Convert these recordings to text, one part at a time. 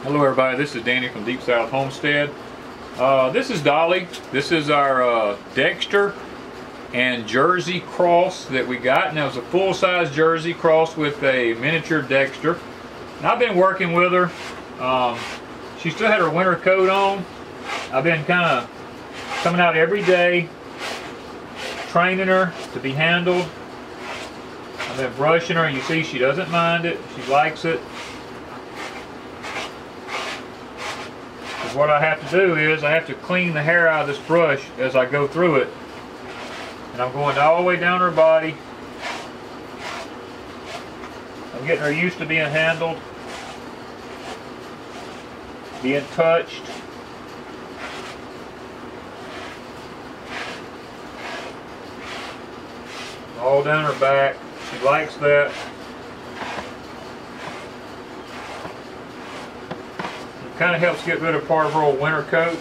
Hello everybody, this is Danny from Deep South Homestead. This is Dolly. This is our Dexter and Jersey cross that we got, and that was a full-size Jersey crossed with a miniature Dexter. And I've been working with her. She still had her winter coat on. I've been kind of coming out every day, training her to be handled. I've been brushing her. You see she doesn't mind it. She likes it. What I have to do is I have to clean the hair out of this brush as I go through it. And I'm going all the way down her body. I'm getting her used to being handled, being touched. All down her back. She likes that. Kind of helps get rid of part of her old winter coat.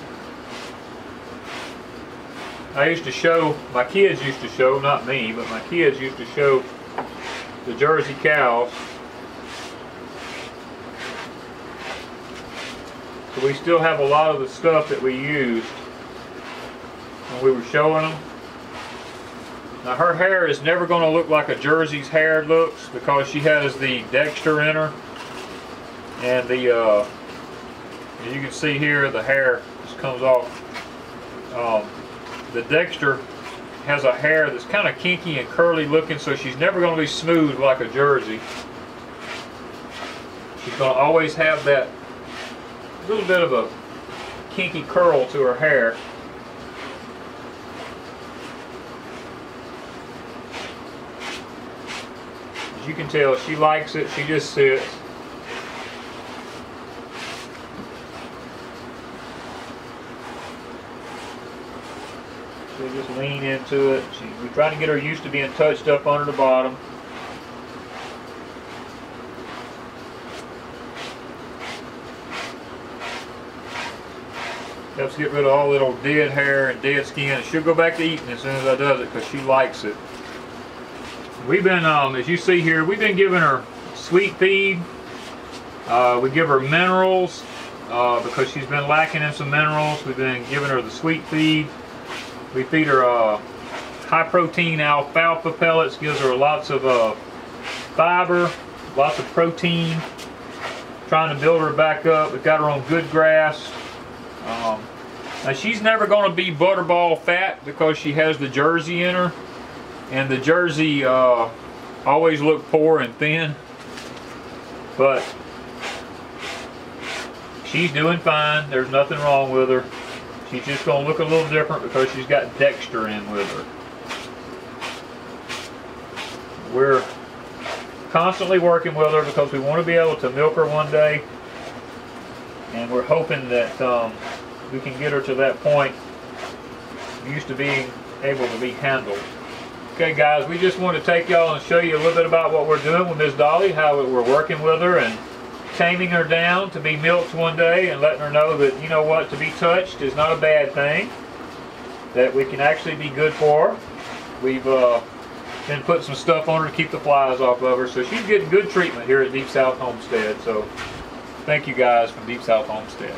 I used to show, my kids used to show, not me, but my kids used to show the Jersey cows. So we still have a lot of the stuff that we used when we were showing them. Now her hair is never going to look like a Jersey's hair looks because she has the Dexter in her. And the as you can see here, the hair just comes off. The Dexter has a hair that's kind of kinky and curly looking, so she's never going to be smooth like a Jersey. She's going to always have that little bit of a kinky curl to her hair. As you can tell, she likes it. She just sits. So just lean into it. We're trying to get her used to being touched up under the bottom. Helps get rid of all little dead hair and dead skin. And she'll go back to eating as soon as I does it because she likes it. We've been, as you see here, we've been giving her sweet feed. We give her minerals because she's been lacking in some minerals. We've been giving her the sweet feed. We feed her high protein alfalfa pellets, gives her lots of fiber, lots of protein, trying to build her back up. We've got her on good grass. Now she's never going to be butterball fat because she has the Jersey in her, and the Jersey always look poor and thin, but she's doing fine. There's nothing wrong with her. She's just going to look a little different because she's got Dexter in with her. We're constantly working with her because we want to be able to milk her one day. And we're hoping that we can get her to that point, used to being able to be handled. Okay guys, we just want to take y'all and show you a little bit about what we're doing with Miss Dolly, how we're working with her and taming her down to be milked one day and letting her know that, you know what, to be touched is not a bad thing, that we can actually be good for her. We've been putting some stuff on her to keep the flies off of her, so she's getting good treatment here at Deep South Homestead. So thank you guys from Deep South Homestead.